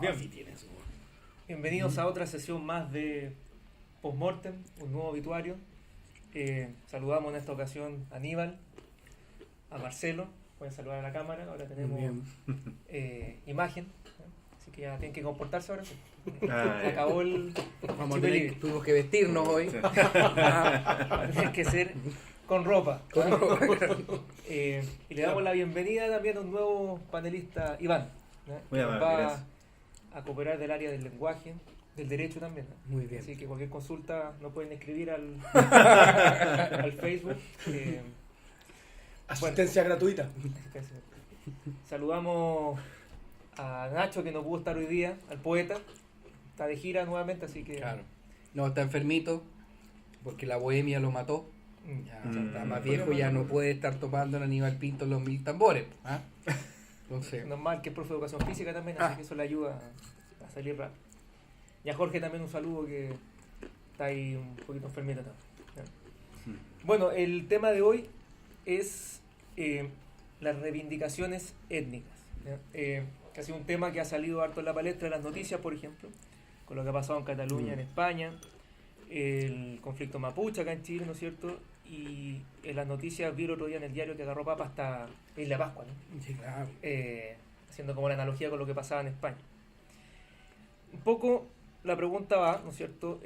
Bien. Sí tiene su... Bienvenidos a otra sesión más de Postmortem, un nuevo obituario. Saludamos en esta ocasión a Aníbal, a Marcelo. Pueden saludar a la cámara. Ahora tenemos imagen, así que ya tienen que comportarse ahora. Sí. Acabó el Tuvimos que vestirnos hoy. Tiene que ser con ropa. Y le damos la bienvenida también a un nuevo panelista, Iván, Muy que nos amable, va gracias. a cooperar del área del lenguaje, del derecho también. Muy bien. Así que cualquier consulta nos pueden escribir al Facebook. Asistencia gratuita. Saludamos a Nacho, que no pudo estar hoy día, al poeta. Está de gira nuevamente, así que... Claro. No, está enfermito porque la bohemia lo mató. Ya está más viejo, ya no puede estar topando en Aníbal Pinto los 1000 tambores. ¿Ah? Entonces, Normal, que es profe de educación física también, así que eso le ayuda a salir rápido. Y a Jorge también un saludo, que está ahí un poquito enfermito también. Bueno, el tema de hoy es las reivindicaciones étnicas. Que ha sido un tema que ha salido harto en la palestra de las noticias, por ejemplo, con lo que ha pasado en Cataluña, en España, el conflicto mapuche acá en Chile, ¿no es cierto? Y en las noticias vi el otro día en el diario que agarró papa hasta Isla Pascua, ¿no? sí, claro. Haciendo como la analogía con lo que pasaba en España. Un poco la pregunta va, ¿no es cierto?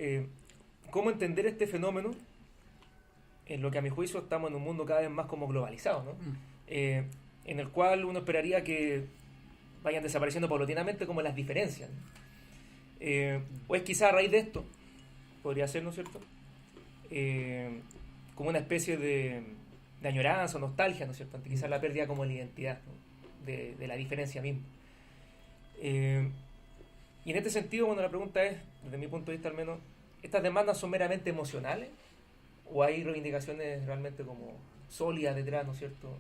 ¿Cómo entender este fenómeno en lo que a mi juicio estamos en un mundo cada vez más como globalizado, ¿no? En el cual uno esperaría que vayan desapareciendo paulatinamente como las diferencias, ¿no? Pues quizá a raíz de esto podría ser, ¿no es cierto? Como una especie de añoranza o nostalgia, ¿no es cierto? Ante quizás la pérdida como de la identidad, ¿no? de la diferencia misma. Y en este sentido, bueno, la pregunta es, desde mi punto de vista al menos, ¿estas demandas son meramente emocionales o hay reivindicaciones realmente como sólidas detrás, ¿no es cierto?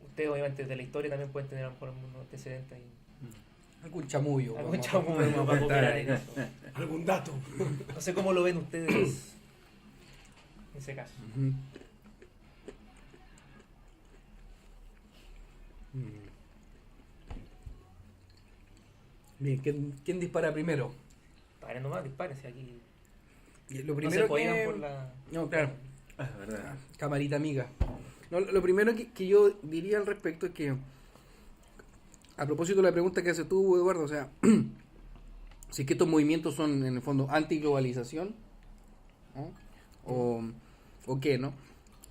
Ustedes obviamente de la historia también pueden tener a lo mejor unos antecedentes ahí. Algún chamullo. Algún vamos a- chamullo vamos a para aportar cooperar ahí. en eso. Algún dato. No sé cómo lo ven ustedes en ese caso. Ujú. Bien, ¿quién dispara primero? Paren nomás, dispárense aquí. Lo No primero se podían que... por la... No, claro. Ah, verdad. Camarita amiga. No, lo primero que yo diría al respecto es que, a propósito de la pregunta que haces tú, Eduardo, o sea, si es que estos movimientos son en el fondo antiglobalización, ¿no? o qué, ¿no?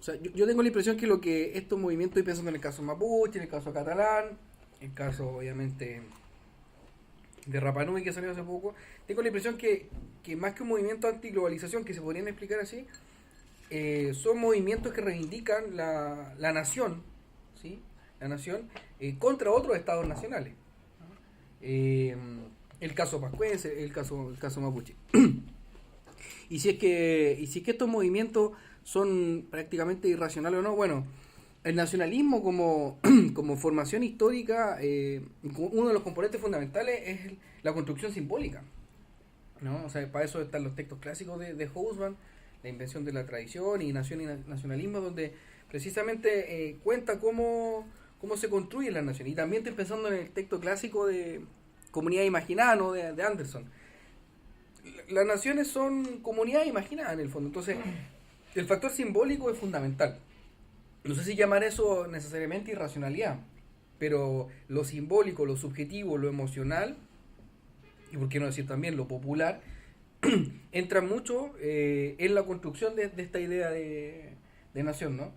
O sea, yo tengo la impresión que lo que estos movimientos, estoy pensando en el caso mapuche, en el caso catalán, el caso obviamente de Rapa Nui que salió hace poco, tengo la impresión que más que un movimiento antiglobalización, que se podrían explicar así, son movimientos que reivindican la nación, ¿sí? La nación contra otros estados nacionales. El caso pascuense, el caso mapuche. Y si es que estos movimientos son prácticamente irracionales o no, bueno, el nacionalismo como formación histórica, uno de los componentes fundamentales es la construcción simbólica, ¿no? O sea, para eso están los textos clásicos de Hobsbawm, la invención de la tradición y nación y nacionalismo, donde precisamente cuenta cómo se construye la nación. Y también estoy pensando en el texto clásico de Comunidad Imaginada, ¿no? de Anderson. Las naciones son comunidades imaginadas en el fondo, entonces el factor simbólico es fundamental. No sé si llamar eso necesariamente irracionalidad, pero lo simbólico, lo subjetivo, lo emocional, y por qué no decir también lo popular, entra mucho en la construcción de esta idea de nación, ¿no?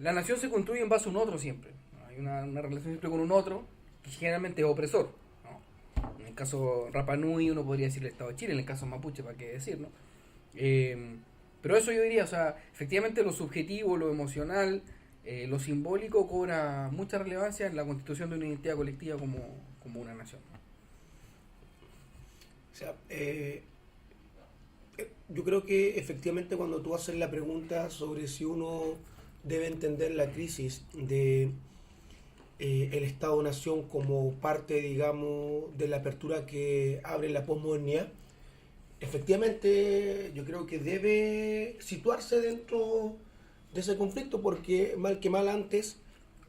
La nación se construye en base a un otro siempre, ¿no? Hay una relación siempre con un otro, que generalmente es opresor, ¿no? En el caso Rapa Nui uno podría decir el Estado de Chile, en el caso mapuche, para qué decir, ¿no? Pero eso yo diría, o sea, efectivamente lo subjetivo, lo emocional, lo simbólico cobra mucha relevancia en la constitución de una identidad colectiva como una nación, ¿no? O sea, yo creo que efectivamente cuando tú haces la pregunta sobre si uno debe entender la crisis de el Estado-Nación como parte, digamos, de la apertura que abre la posmodernidad, efectivamente yo creo que debe situarse dentro de ese conflicto, porque mal que mal antes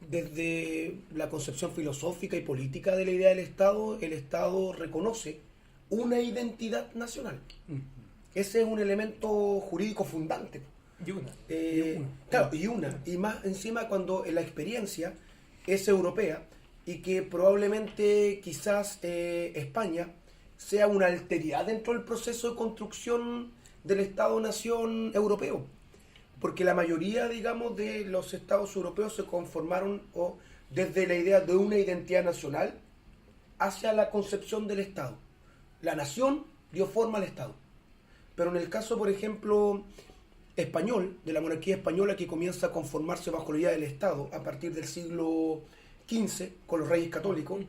desde la concepción filosófica y política de la idea del Estado, el Estado reconoce una identidad nacional. Ese es un elemento jurídico fundante. Y una. Claro, y una. Y más encima cuando la experiencia es europea y que probablemente quizás España sea una alteridad dentro del proceso de construcción del Estado-Nación europeo. Porque la mayoría, digamos, de los estados europeos se conformaron desde la idea de una identidad nacional hacia la concepción del Estado. La nación dio forma al Estado. Pero en el caso, por ejemplo, español, de la monarquía española que comienza a conformarse bajo la idea del Estado a partir del siglo XV con los reyes católicos,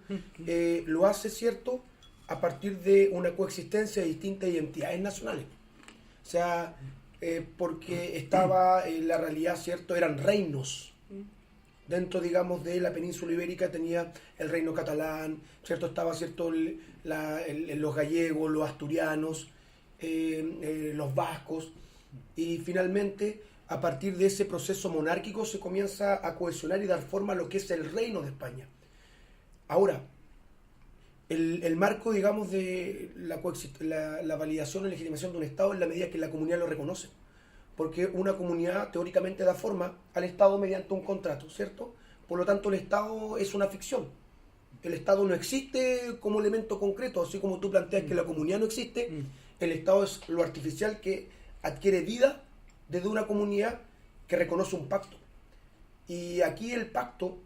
lo hace, ¿cierto?, a partir de una coexistencia de distintas identidades nacionales. O sea, porque estaba la realidad, ¿cierto?, eran reinos. Dentro, digamos, de la península ibérica tenía el reino catalán, ¿cierto? Estaba, ¿cierto?, los gallegos, los asturianos, los vascos, y finalmente, a partir de ese proceso monárquico, se comienza a cohesionar y dar forma a lo que es el reino de España. Ahora, el marco, digamos, de la validación y legitimación de un Estado en la medida que la comunidad lo reconoce. Porque una comunidad teóricamente da forma al Estado mediante un contrato, ¿cierto? Por lo tanto, el Estado es una ficción. El Estado no existe como elemento concreto, así como tú planteas que la comunidad no existe, el Estado es lo artificial que adquiere vida desde una comunidad que reconoce un pacto. Y aquí el pacto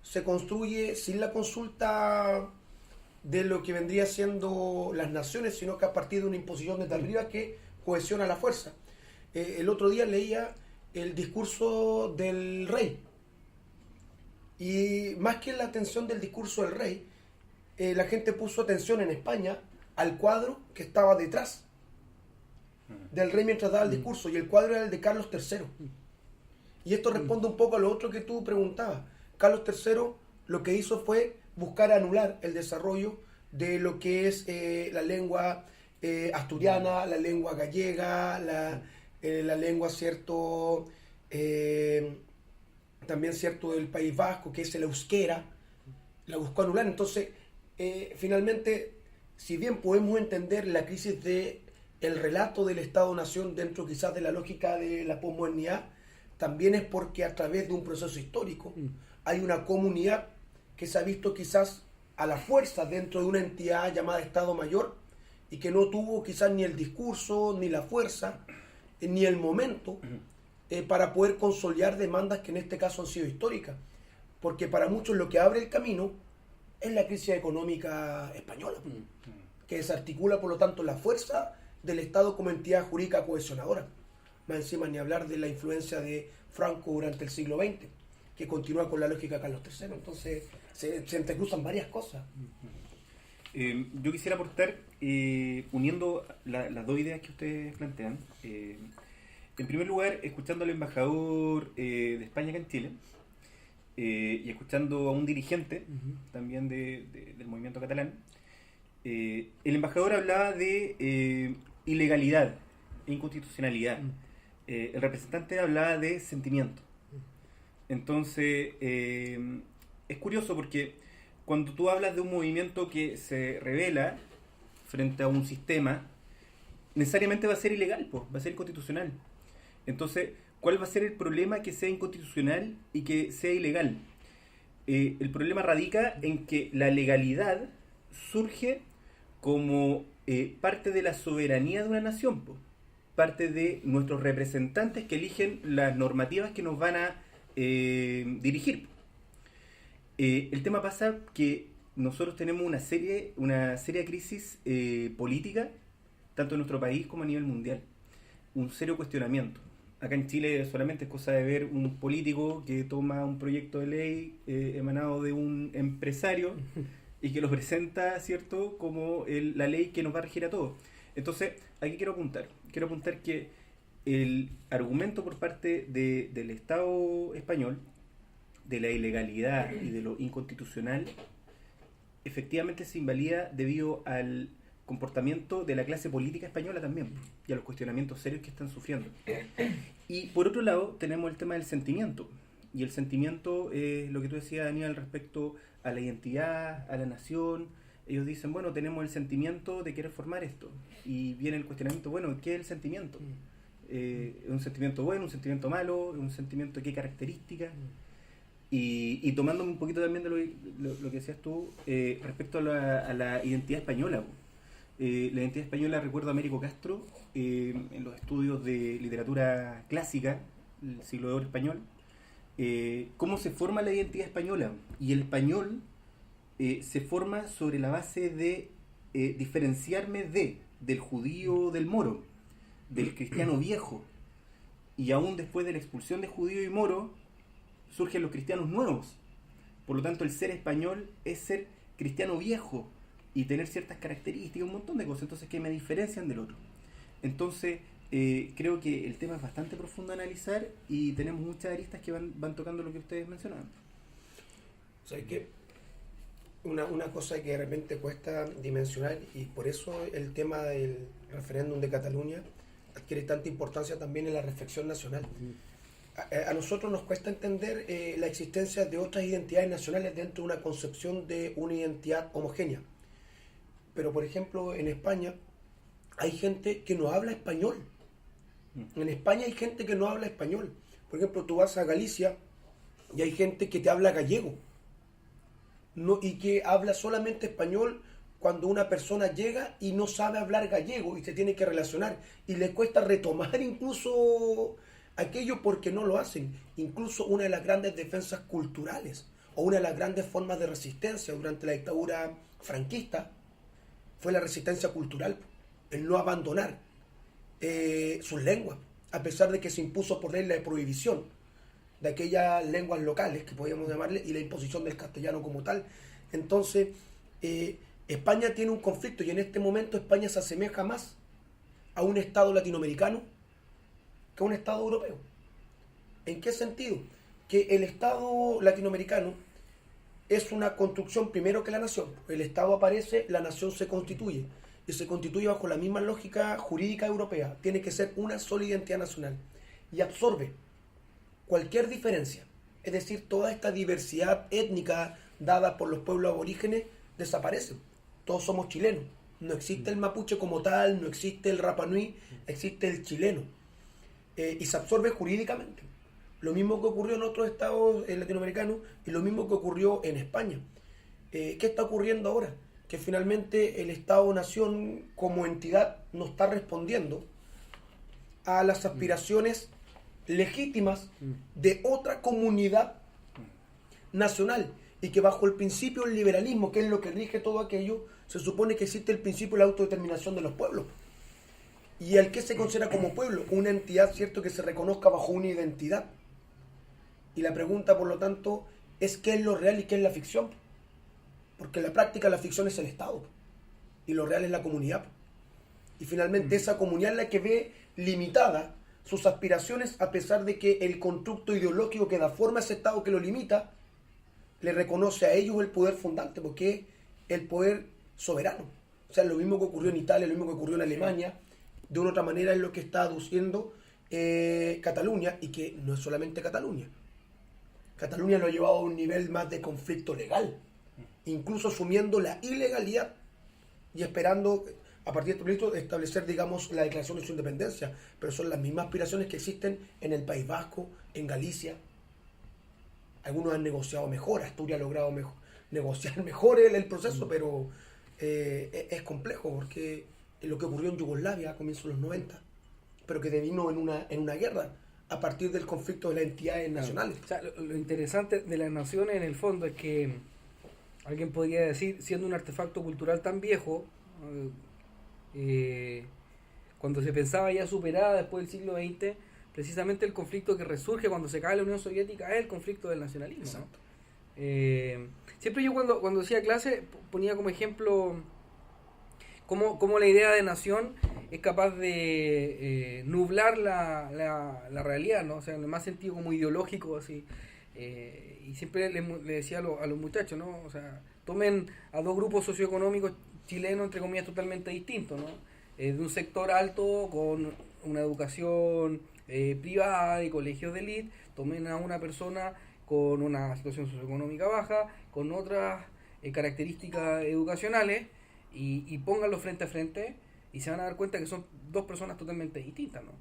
se construye sin la consulta de lo que vendría siendo las naciones, sino que a partir de una imposición desde arriba que cohesiona la fuerza. El otro día leía el discurso del rey, y más que la atención del discurso del rey, la gente puso atención en España al cuadro que estaba detrás del rey mientras daba el discurso, y el cuadro era el de Carlos III. Y esto responde un poco a lo otro que tú preguntabas. Carlos III lo que hizo fue buscar anular el desarrollo de lo que es la lengua asturiana, la lengua gallega, la lengua, ¿cierto?, también, ¿cierto?, del País Vasco, que es el euskera, la buscó anular. Entonces, finalmente, si bien podemos entender la crisis de el relato del Estado-Nación dentro quizás de la lógica de la posmodernidad, también es porque a través de un proceso histórico hay una comunidad que se ha visto quizás a la fuerza dentro de una entidad llamada Estado Mayor, y que no tuvo quizás ni el discurso, ni la fuerza, ni el momento para poder consolidar demandas que en este caso han sido históricas. Porque para muchos lo que abre el camino es la crisis económica española, que desarticula por lo tanto la fuerza del Estado como entidad jurídica cohesionadora. Más encima ni hablar de la influencia de Franco durante el siglo XX, que continúa con la lógica de Carlos III. Entonces se entrecruzan varias cosas. Yo quisiera aportar, uniendo las dos ideas que ustedes plantean. En primer lugar, escuchando al embajador de España acá en Chile, y escuchando a un dirigente también del movimiento catalán, el embajador hablaba de ilegalidad e inconstitucionalidad. El representante hablaba de sentimiento. Entonces, es curioso porque cuando tú hablas de un movimiento que se revela frente a un sistema, necesariamente va a ser ilegal, pues, va a ser inconstitucional. Entonces, ¿cuál va a ser el problema que sea inconstitucional y que sea ilegal? El problema radica en que la legalidad surge como parte de la soberanía de una nación, pues, parte de nuestros representantes que eligen las normativas que nos van a dirigir. El tema pasa que nosotros tenemos una seria crisis política, tanto en nuestro país como a nivel mundial. Un serio cuestionamiento. Acá en Chile solamente es cosa de ver un político que toma un proyecto de ley emanado de un empresario y que lo presenta, ¿cierto?, como la ley que nos va a regir a todos. Entonces, aquí quiero apuntar que el argumento por parte del Estado español de la ilegalidad y de lo inconstitucional efectivamente se invalida debido al comportamiento de la clase política española también, y a los cuestionamientos serios que están sufriendo. Y por otro lado tenemos el tema del sentimiento. y el sentimiento, lo que tú decías, Daniel, respecto a la identidad, a la nación. Ellos dicen, bueno, tenemos el sentimiento de querer formar esto. Y viene el cuestionamiento, bueno, ¿qué es el sentimiento? ¿Es un sentimiento bueno, un sentimiento malo? ¿Un sentimiento de qué características? Y tomándome un poquito también de lo que decías tú, respecto a la identidad española. La identidad española, recuerdo a Américo Castro, en los estudios de literatura clásica, el siglo de oro español, cómo se forma la identidad española. Y el español se forma sobre la base de diferenciarme del judío del moro, del cristiano viejo. Y aún después de la expulsión de judío y moro, surgen los cristianos nuevos. Por lo tanto, el ser español es ser cristiano viejo y tener ciertas características, un montón de cosas, entonces que me diferencian del otro. Entonces, creo que el tema es bastante profundo a analizar y tenemos muchas aristas que van tocando lo que ustedes mencionaban. O sea, que una cosa que de repente cuesta dimensionar, y por eso el tema del referéndum de Cataluña adquiere tanta importancia también en la reflexión nacional. A nosotros nos cuesta entender la existencia de otras identidades nacionales dentro de una concepción de una identidad homogénea. Pero, por ejemplo, en España hay gente que no habla español. En España hay gente que no habla español. Por ejemplo, tú vas a Galicia y hay gente que te habla gallego. Y que habla solamente español cuando una persona llega y no sabe hablar gallego y se tiene que relacionar. Y le cuesta retomar incluso aquello porque no lo hacen. Incluso una de las grandes defensas culturales o una de las grandes formas de resistencia durante la dictadura franquista fue la resistencia cultural, el no abandonar sus lenguas, a pesar de que se impuso por ley la prohibición de aquellas lenguas locales, que podríamos llamarle, y la imposición del castellano como tal. Entonces, España tiene un conflicto, y en este momento España se asemeja más a un Estado latinoamericano que a un Estado europeo. ¿En qué sentido? Que el Estado latinoamericano es una construcción primero que la nación. El Estado aparece, la nación se constituye. Y se constituye bajo la misma lógica jurídica europea. Tiene que ser una sola identidad nacional. Y absorbe cualquier diferencia. Es decir, toda esta diversidad étnica dada por los pueblos aborígenes desaparece. Todos somos chilenos. No existe el mapuche como tal, no existe el Rapa Nui, existe el chileno. Y se absorbe jurídicamente. Lo mismo que ocurrió en otros estados latinoamericanos y lo mismo que ocurrió en España. ¿Qué está ocurriendo ahora? Que finalmente el Estado-Nación como entidad no está respondiendo a las aspiraciones legítimas de otra comunidad nacional, y que bajo el principio del liberalismo, que es lo que rige todo aquello, se supone que existe el principio de la autodeterminación de los pueblos. Y el que se considera como pueblo, una entidad, cierto, que se reconozca bajo una identidad. Y la pregunta, por lo tanto, es qué es lo real y qué es la ficción. Porque en la práctica la ficción es el Estado y lo real es la comunidad. Y finalmente esa comunidad es la que ve limitada sus aspiraciones, a pesar de que el constructo ideológico que da forma a ese Estado que lo limita le reconoce a ellos el poder fundante, porque es el poder soberano. O sea, lo mismo que ocurrió en Italia, lo mismo que ocurrió en Alemania, de una otra manera es lo que está aduciendo Cataluña, y que no es solamente Cataluña. Cataluña lo ha llevado a un nivel más de conflicto legal, incluso asumiendo la ilegalidad y esperando, a partir de este proyecto, establecer, digamos, la declaración de su independencia. Pero son las mismas aspiraciones que existen en el País Vasco, en Galicia. Algunos han negociado mejor, Asturias ha logrado negociar mejor el proceso, pero es complejo, porque es lo que ocurrió en Yugoslavia a comienzos de los 90, pero que devino en una guerra a partir del conflicto de las entidades nacionales. O sea, lo interesante de las naciones en el fondo es que alguien podría decir, siendo un artefacto cultural tan viejo, cuando se pensaba ya superada después del siglo XX, precisamente el conflicto que resurge cuando se cae la Unión Soviética es el conflicto del nacionalismo, ¿no? Siempre yo cuando hacía clase ponía como ejemplo cómo la idea de nación es capaz de nublar la realidad, ¿no? O sea, en el más sentido como ideológico, así. Y siempre le decía a los muchachos, ¿no? O sea, tomen a dos grupos socioeconómicos chilenos, entre comillas, totalmente distintos, ¿no? De un sector alto con una educación privada y colegios de élite, tomen a una persona con una situación socioeconómica baja, con otras características educacionales, y pónganlo frente a frente, y se van a dar cuenta que son dos personas totalmente distintas, ¿no?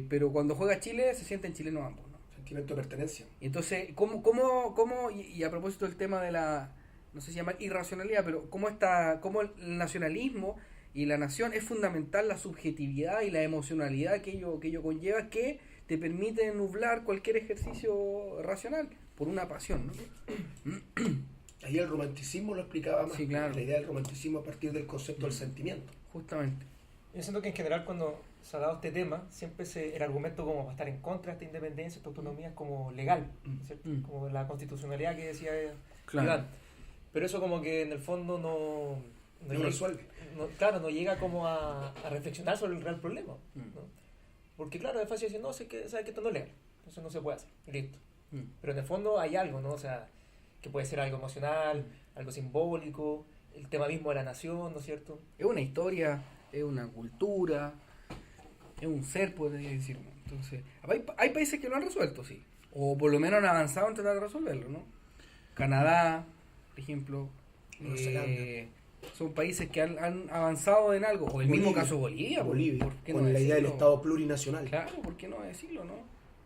Pero cuando juega Chile, se sienten chilenos ambos, ¿no? Sentimiento de pertenencia. Y entonces, ¿cómo y a propósito del tema de la, no sé si llama irracionalidad, pero cómo el nacionalismo y la nación es fundamental, la subjetividad y la emocionalidad que ello conlleva, que te permite nublar cualquier ejercicio racional por una pasión, ¿no? Ahí el romanticismo lo explicaba más. Sí, claro. La idea del romanticismo a partir del concepto del sentimiento. Justamente. Yo siento que en general cuando se ha dado este tema, siempre el argumento como para estar en contra de esta independencia, esta autonomía, es como legal, ¿cierto? Como la constitucionalidad que decía Claro. Iván. Pero eso como que en el fondo no llega, resuelve. claro, no llega como a reflexionar sobre el real problema, ¿no? Porque claro, es fácil decir, no, sé que esto no es legal, eso no se puede hacer, y listo. Pero en el fondo hay algo, ¿no? O sea, que puede ser algo emocional, algo simbólico, el tema mismo de la nación, ¿no es cierto? Es una historia, es una cultura, es un ser, podría decir, ¿no? Entonces, hay países que lo han resuelto, sí, o por lo menos han avanzado en tratar de resolverlo, ¿no? Canadá, por ejemplo, Nueva Zelanda. son países que han avanzado en algo, o el mismo caso Bolivia, Bolivia, ¿por qué con no la idea del decirlo? Estado plurinacional. Claro, ¿por qué no decirlo, no?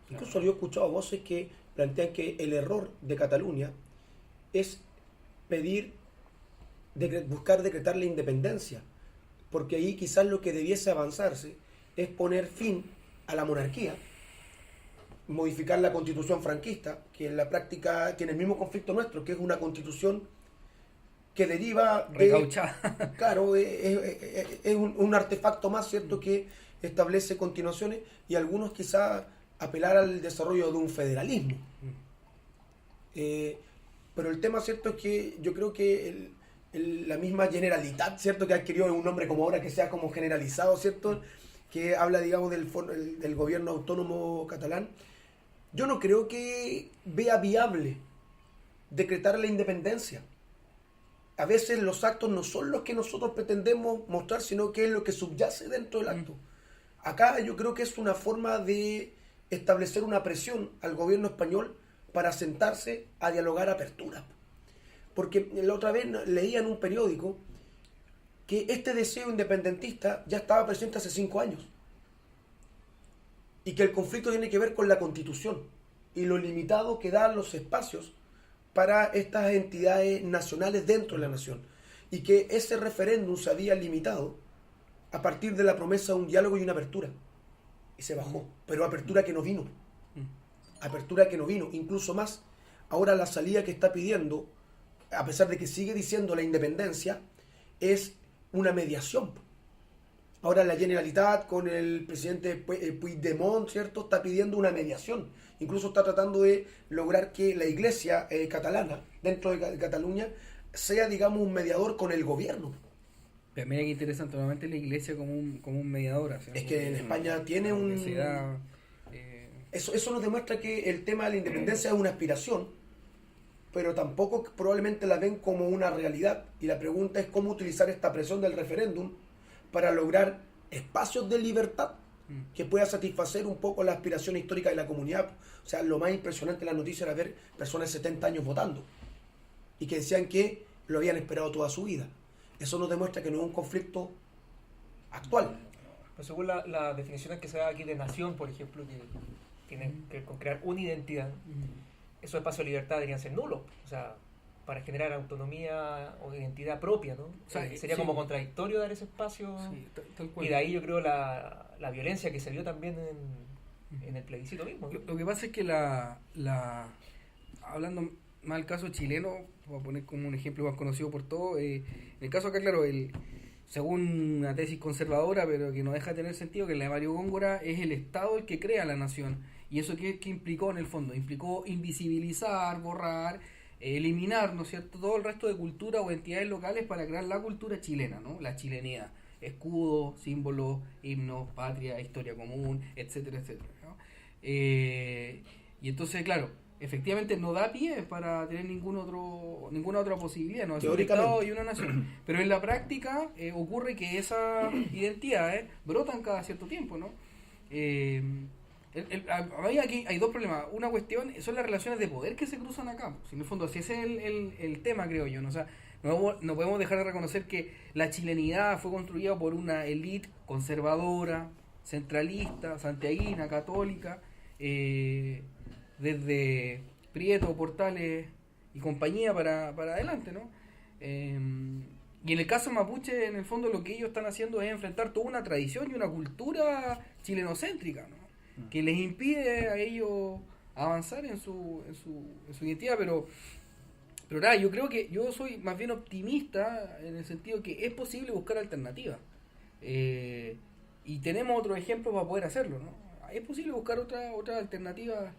Incluso yo he escuchado voces que plantean que el error de Cataluña es buscar decretar la independencia, porque ahí quizás lo que debiese avanzarse es poner fin a la monarquía, modificar la constitución franquista, que en la práctica tiene el mismo conflicto nuestro, que es una constitución que deriva de... Recauchada. Claro, es un artefacto más, ¿cierto?, que establece continuaciones, y algunos quizás apelar al desarrollo de un federalismo. Pero el tema, ¿cierto?, es que yo creo que la misma Generalitat, ¿cierto?, que ha adquirido un nombre como ahora, que sea como generalizado, ¿cierto?, que habla, digamos, del gobierno autónomo catalán, yo no creo que vea viable decretar la independencia. A veces los actos no son los que nosotros pretendemos mostrar, sino que es lo que subyace dentro del acto. Acá yo creo que es una forma de establecer una presión al gobierno español para sentarse a dialogar apertura. Porque la otra vez leía en un periódico que este deseo independentista ya estaba presente hace 5 años. Y que el conflicto tiene que ver con la Constitución y lo limitado que dan los espacios para estas entidades nacionales dentro de la nación. Y que ese referéndum se había limitado a partir de la promesa de un diálogo y una apertura. Y se bajó. Pero apertura que no vino. Apertura que no vino. Incluso más, ahora la salida que está pidiendo, a pesar de que sigue diciendo la independencia, es una mediación. Ahora la Generalitat con el presidente Puigdemont, ¿cierto?, está pidiendo una mediación. Incluso está tratando de lograr que la iglesia catalana, dentro de Cataluña, sea, digamos, un mediador con el gobierno. Pero mira qué interesante, nuevamente la iglesia como un mediador. ¿Sí? Es que en España tiene un... Universidad, Eso nos demuestra que el tema de la independencia es una aspiración, pero tampoco probablemente la ven como una realidad. Y la pregunta es cómo utilizar esta presión del referéndum para lograr espacios de libertad que pueda satisfacer un poco la aspiración histórica de la comunidad. O sea, lo más impresionante de la noticia era ver personas de 70 años votando y que decían que lo habían esperado toda su vida. Eso nos demuestra que no es un conflicto actual. Pues según las definiciones que se da aquí de nación, por ejemplo, que tienen que ver con crear una identidad, esos espacios de libertad deberían ser nulos. O sea, para generar autonomía o identidad propia, ¿no? O sea, sería sí, como contradictorio dar ese espacio. sí, tal cual. Y de ahí yo creo la violencia que se vio también en el plebiscito mismo, ¿no? Lo que pasa es que hablando más del caso chileno, voy a poner como un ejemplo más conocido por todos, en el caso acá, claro, según una tesis conservadora, pero que no deja de tener sentido, que la de Mario Góngora es el Estado el que crea la nación. ¿Y eso qué implicó en el fondo? Implicó invisibilizar, borrar, eliminar, ¿no es cierto?, todo el resto de culturas o entidades locales para crear la cultura chilena, ¿no? La chilenidad. Escudo, símbolo, himno, patria, historia común, etcétera, etcétera, ¿no? Y entonces, claro, efectivamente no da pie para tener ninguna otra posibilidad, ¿no? Es un Estado y una nación. Pero en la práctica ocurre que esas identidades brotan cada cierto tiempo, ¿no? A mí aquí hay dos problemas. Una cuestión son las relaciones de poder que se cruzan acá. Si en el fondo, si ese es el tema, creo yo, ¿no? O sea, no podemos dejar de reconocer que la chilenidad fue construida por una élite conservadora, centralista, santiaguina, católica, desde Prieto, Portales y compañía para adelante, ¿no? Y en el caso mapuche, en el fondo lo que ellos están haciendo es enfrentar toda una tradición y una cultura chilenocéntrica, ¿no? Que les impide a ellos avanzar en su identidad, pero nada, yo creo que yo soy más bien optimista en el sentido que es posible buscar alternativas, y tenemos otros ejemplos para poder hacerlo, ¿no? Es posible buscar otra alternativa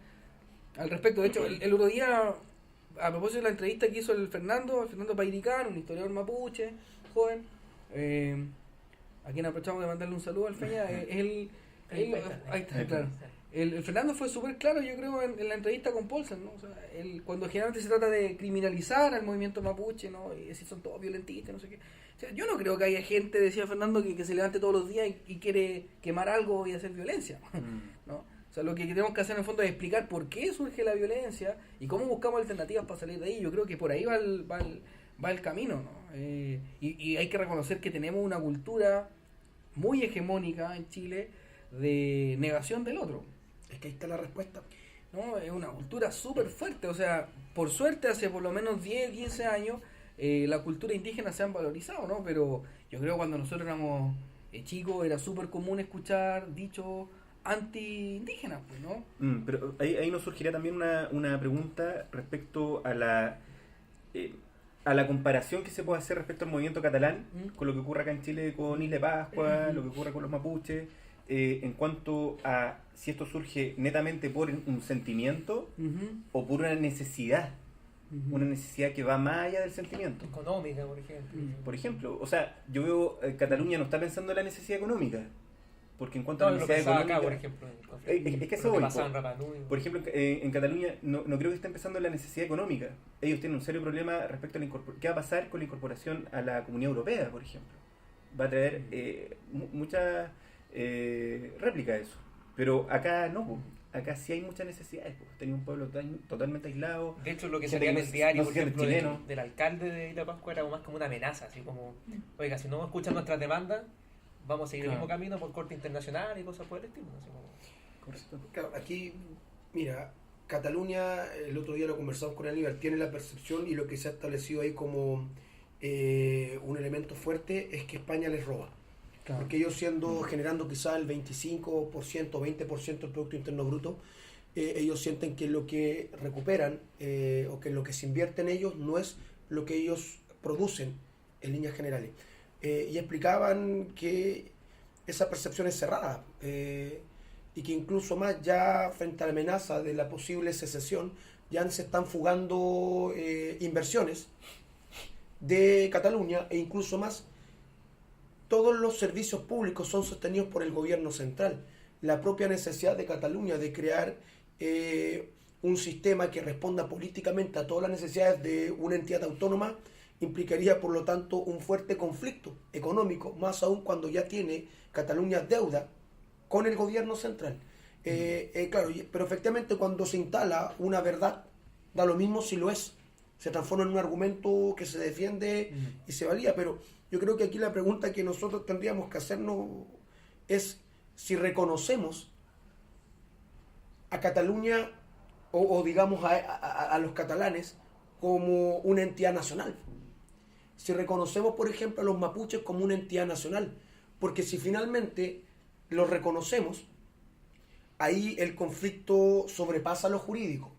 al respecto. De hecho, el otro día, a propósito de la entrevista que hizo el Fernando Pairicán, un historiador mapuche, joven, a quien aprovechamos de mandarle un saludo al Feña, ahí está, claro. El Fernando fue súper claro, yo creo, en la entrevista con Paulsen, ¿no? O sea, cuando generalmente se trata de criminalizar al movimiento mapuche, ¿no? Y decir son todos violentistas, no sé qué. O sea, yo no creo que haya gente, decía Fernando, que se levante todos los días y quiere quemar algo y hacer violencia, ¿no? O sea, lo que tenemos que hacer en el fondo es explicar por qué surge la violencia y cómo buscamos alternativas para salir de ahí. Yo creo que por ahí va el camino, ¿no? Y hay que reconocer que tenemos una cultura muy hegemónica en Chile de negación del otro. Es que ahí está la respuesta. No, es una cultura súper fuerte. O sea, por suerte hace por lo menos 10, 15 años la cultura indígena se han valorizado, ¿no? Pero yo creo que cuando nosotros éramos chicos era súper común escuchar dichos anti-indígenas, pues, ¿no? Pero ahí nos surgirá también una pregunta respecto a la comparación que se puede hacer respecto al movimiento catalán con lo que ocurre acá en Chile con Isla de Pascua, lo que ocurre con los mapuches, en cuanto a si esto surge netamente por un sentimiento o por una necesidad que va más allá del sentimiento. Económica, por ejemplo. Por ejemplo, o sea, yo veo Cataluña no está pensando en la necesidad económica, porque en cuanto a la necesidad económica, acá, por ejemplo, es que eso voy. Por ejemplo, en Cataluña no creo que estén pensando en la necesidad económica. Ellos tienen un serio problema respecto a qué va a pasar con la incorporación a la Comunidad Europea, por ejemplo. Va a traer mucha réplica de eso. Pero acá no, pues. Acá sí hay muchas necesidades. Pues. Tenía un pueblo totalmente aislado. De hecho, lo que salía en el diario, por ejemplo, chileno. del alcalde de Isla Pascua era más como una amenaza, así como, oiga, si no escuchan nuestras demandas, vamos a seguir el mismo camino por corte internacional y cosas por el estilo. Así como... Correcto. Claro, aquí, mira, Cataluña, el otro día lo conversamos con Aníbal, tiene la percepción y lo que se ha establecido ahí como un elemento fuerte es que España les roba. Claro. Porque ellos generando quizá el 25%, 20% del Producto Interno Bruto, ellos sienten que lo que recuperan o que lo que se invierte en ellos no es lo que ellos producen en líneas generales. Y explicaban que esa percepción es cerrada y que incluso más ya frente a la amenaza de la posible secesión ya se están fugando inversiones de Cataluña e incluso más todos los servicios públicos son sostenidos por el gobierno central. La propia necesidad de Cataluña de crear un sistema que responda políticamente a todas las necesidades de una entidad autónoma implicaría, por lo tanto, un fuerte conflicto económico, más aún cuando ya tiene Cataluña deuda con el gobierno central. Claro, pero efectivamente cuando se instala una verdad, da lo mismo si lo es, se transforma en un argumento que se defiende y se valía, pero yo creo que aquí la pregunta que nosotros tendríamos que hacernos es si reconocemos a Cataluña o digamos a los catalanes como una entidad nacional. Si reconocemos, por ejemplo, a los mapuches como una entidad nacional, porque si finalmente los reconocemos, ahí el conflicto sobrepasa lo jurídico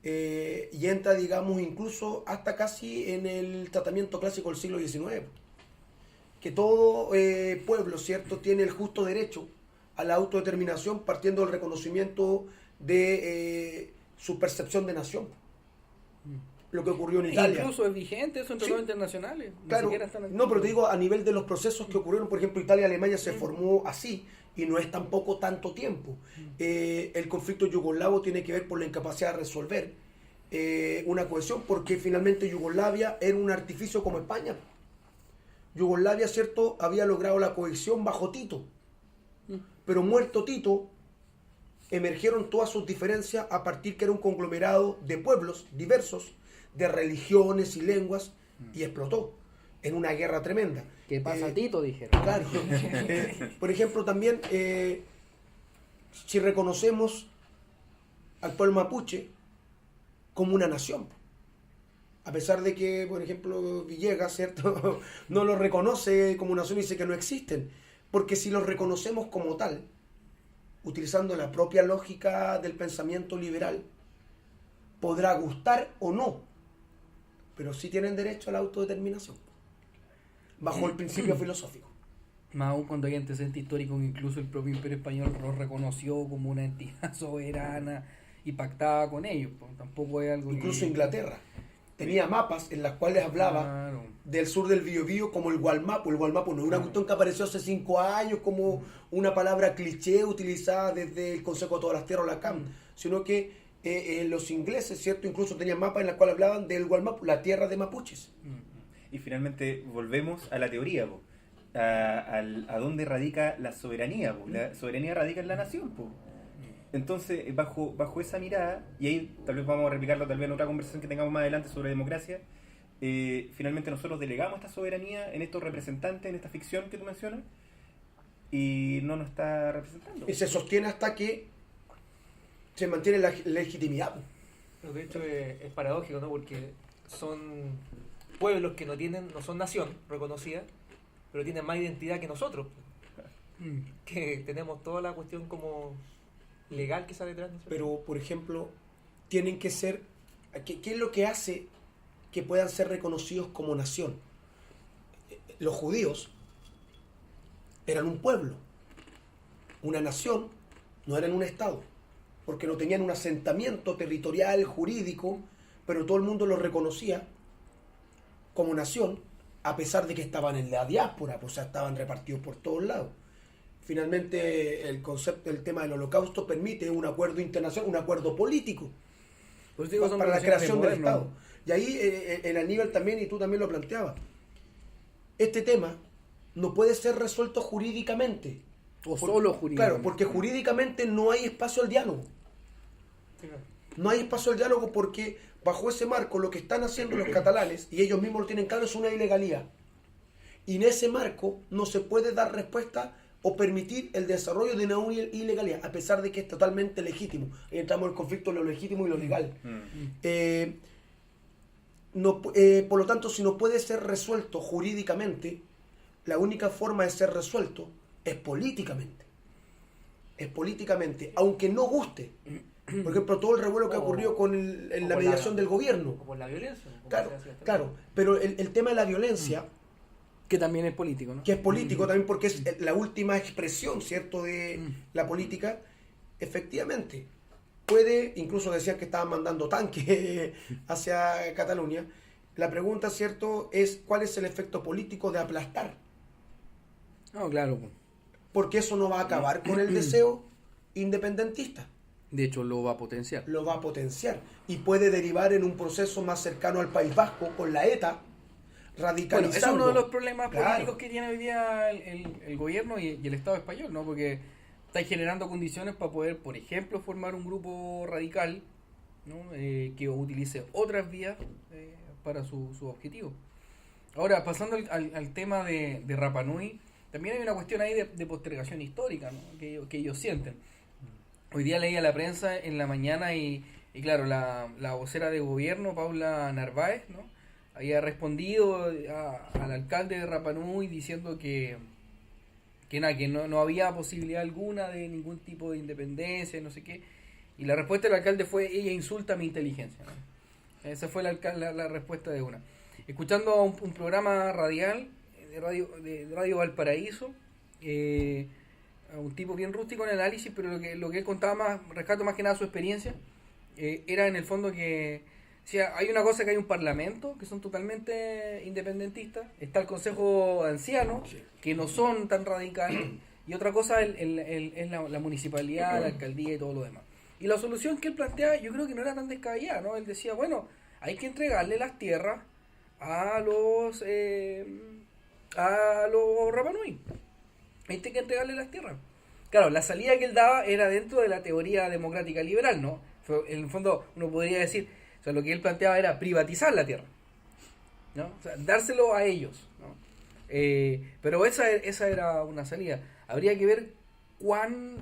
y entra, digamos, incluso hasta casi en el tratamiento clásico del siglo XIX, que todo pueblo, ¿cierto?, tiene el justo derecho a la autodeterminación partiendo del reconocimiento de su percepción de nación. Lo que ocurrió en Italia. Incluso es vigente eso en tratados internacionales. Claro, no, pero te digo, a nivel de los procesos que ocurrieron, por ejemplo, Italia y Alemania se formó así, y no es tampoco tanto tiempo. El conflicto yugoslavo tiene que ver por la incapacidad de resolver una cohesión, porque finalmente Yugoslavia era un artificio como España. Yugoslavia, ¿cierto?, había logrado la cohesión bajo Tito, pero muerto Tito, emergieron todas sus diferencias a partir que era un conglomerado de pueblos diversos, de religiones y lenguas, y explotó en una guerra tremenda. ¿Qué pasa, Tito? Dijeron. Claro. Por ejemplo, también, si reconocemos al pueblo mapuche como una nación, a pesar de que, por ejemplo, Villegas, ¿cierto?, no lo reconoce como nación y dice que no existen, porque si los reconocemos como tal, utilizando la propia lógica del pensamiento liberal, podrá gustar o no, pero sí tienen derecho a la autodeterminación, bajo el principio filosófico. Más aún cuando hay antecedentes históricos que incluso el propio Imperio Español lo reconoció como una entidad soberana y pactaba con ellos. Pues tampoco es algo Incluso que... Inglaterra tenía mapas en las cuales hablaba Claro. del sur del Biobío como el Gualmapu. El Gualmapu no es una cuestión que apareció hace 5 años como una palabra cliché utilizada desde el Consejo de todas las Tierras o la CAM, sino que los ingleses, ¿cierto?, incluso tenían mapas en los cuales hablaban del Gualmapu, la tierra de mapuches. Y finalmente volvemos a la teoría, po. A dónde radica la soberanía, po. La soberanía radica en la nación, po. Entonces, bajo esa mirada, y ahí tal vez vamos a replicarlo tal vez en otra conversación que tengamos más adelante sobre democracia, finalmente nosotros delegamos esta soberanía en estos representantes, en esta ficción que tú mencionas, y no nos está representando. Y se sostiene hasta que se mantiene la legitimidad. Pero de hecho es paradójico, ¿no? Porque son pueblos que no son nación reconocida, pero tienen más identidad que nosotros, que tenemos toda la cuestión como legal que sale detrás, ¿no? Pero, por ejemplo, tienen que ser... ¿Qué es lo que hace que puedan ser reconocidos como nación? Los judíos eran un pueblo, una nación, no eran un estado, porque no tenían un asentamiento territorial, jurídico, pero todo el mundo los reconocía como nación, a pesar de que estaban en la diáspora, pues ya estaban repartidos por todos lados. Finalmente, el concepto, el tema del holocausto permite un acuerdo internacional, un acuerdo político Pues digo, son para la relaciones creación del modernas. Estado. Y ahí, en Aníbal también, y tú también lo planteabas, este tema no puede ser resuelto jurídicamente. O solo jurídicamente. Claro, porque jurídicamente no hay espacio al diálogo. Sí, claro. No hay espacio al diálogo porque bajo ese marco lo que están haciendo los catalanes, y ellos mismos lo tienen claro, es una ilegalidad. Y en ese marco no se puede dar respuesta o permitir el desarrollo de una ilegalidad, a pesar de que es totalmente legítimo. Ahí entramos en el conflicto de lo legítimo y lo legal. Por lo tanto, si no puede ser resuelto jurídicamente, la única forma de ser resuelto es políticamente. Es políticamente, aunque no guste. Por ejemplo, todo el revuelo que ocurrió con la mediación del gobierno. O por la violencia. como Claro, se hacía hasta claro. Pero el tema de la violencia, Que también es político, ¿no? que es político también porque es la última expresión, ¿cierto?, de la política, efectivamente. Puede, incluso decían que estaban mandando tanques hacia Cataluña. La pregunta, ¿cierto?, es ¿cuál es el efecto político de aplastar? No, claro. Porque eso no va a acabar con el deseo independentista. De hecho, lo va a potenciar. Lo va a potenciar. Y puede derivar en un proceso más cercano al País Vasco con la ETA, radicalizando. Bueno, es uno de los problemas Claro. políticos que tiene hoy día el gobierno y el Estado español, ¿no? Porque está generando condiciones para poder, por ejemplo, formar un grupo radical, ¿no? Que utilice otras vías para su objetivo. Ahora, pasando al tema de Rapa Nui, también hay una cuestión ahí de postergación histórica, ¿no? que ellos sienten. Hoy día leía la prensa en la mañana y claro, la vocera de gobierno, Paula Narváez, ¿no? Había respondido al alcalde de Rapa Nui diciendo que no había posibilidad alguna de ningún tipo de independencia, no sé qué. Y la respuesta del alcalde fue: ella insulta mi inteligencia, ¿no? Esa fue la respuesta de una. Escuchando un programa radial de Radio Valparaíso, un tipo bien rústico en el análisis, pero lo que él contaba rescato más que nada su experiencia, era en el fondo que hay una cosa, que hay un parlamento que son totalmente independentistas, está el consejo de ancianos que no son tan radicales, y otra cosa es la municipalidad, la alcaldía y todo lo demás. Y la solución que él planteaba yo creo que no era tan descabellada, ¿no? Él decía, bueno, hay que entregarle las tierras a los Rapa Nui. Hay que entregarle las tierras. claro, la salida que él daba era dentro de la teoría democrática liberal, ¿no? En el fondo, uno podría decir, o sea, lo que él planteaba era privatizar la tierra, ¿no? O sea, dárselo a ellos, ¿no? Pero esa era una salida. Habría que ver cuán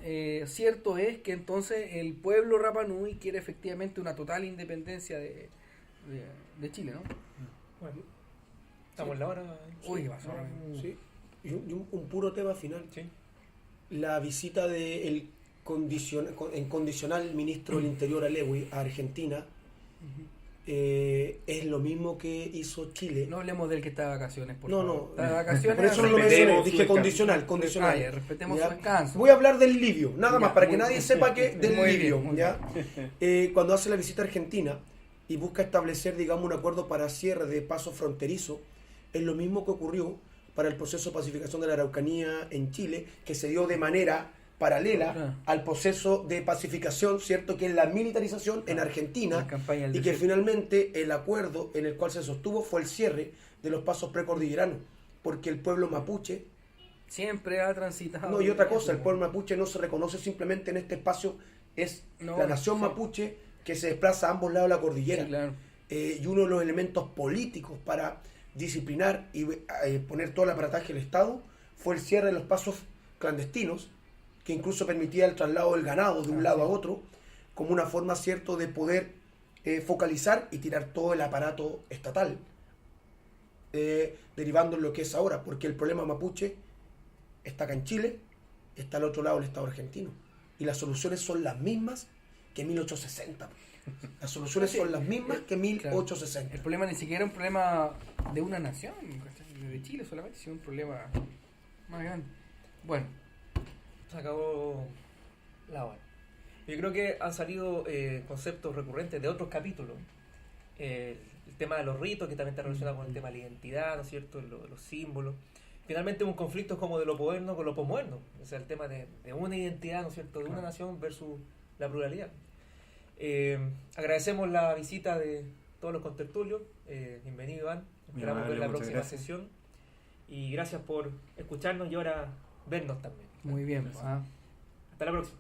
cierto es que entonces el pueblo Rapa Nui quiere efectivamente una total independencia de Chile, ¿no? Bueno, estamos en la hora. Uy, qué pasó. Sí. Y un puro tema final. Sí. La visita del condicional ministro del Interior Alewi a Argentina es lo mismo que hizo Chile. No hablemos del que está de vacaciones, por No, favor. no. Está de vacaciones. Por eso no lo Respetemos mencioné, su dije descanso. condicional. Ya, respetemos ¿Ya? su descanso. Voy a hablar del libio, nada más, Ya, para que muy nadie bien. sepa que del Muy bien, libio. muy ¿Ya? Cuando hace la visita a Argentina y busca establecer, digamos, un acuerdo para cierre de paso fronterizo, es lo mismo que ocurrió para el proceso de pacificación de la Araucanía en Chile, que se dio de manera paralela al proceso de pacificación, ¿cierto?, que es la militarización en Argentina, La campaña del y que desierto. finalmente el acuerdo en el cual se sostuvo fue el cierre de los pasos precordilleranos, porque el pueblo mapuche, Siempre ha transitado. no, y otra cosa, el pueblo mapuche no se reconoce simplemente en este espacio, es No, la nación sí. mapuche que se desplaza a ambos lados de la cordillera. Sí, claro. Y uno de los elementos políticos para disciplinar y poner todo el aparataje del Estado fue el cierre de los pasos clandestinos, que incluso permitía el traslado del ganado de un lado a otro, como una forma, cierto, de poder focalizar y tirar todo el aparato estatal, derivando en lo que es ahora, porque el problema mapuche está acá en Chile, está al otro lado del Estado argentino, y las soluciones son las mismas que 1860. Las soluciones son las mismas que 1860. El problema ni siquiera es un problema de una nación, ¿cachai? De Chile solamente, sino un problema más grande. Bueno, Se acabó la hora. Yo creo que han salido conceptos recurrentes de otros capítulos. El tema de los ritos, que también está relacionado con el tema de la identidad, ¿no es cierto? Los símbolos. Finalmente un conflicto como de lo moderno con lo posmoderno. O sea, el tema de una identidad, ¿no es cierto? De una nación versus la pluralidad. Agradecemos la visita de todos los contertulios. Bienvenido, Iván. Esperamos ver la muchas próxima gracias. sesión. Y gracias por escucharnos y ahora vernos también. muy bien. Hasta la próxima.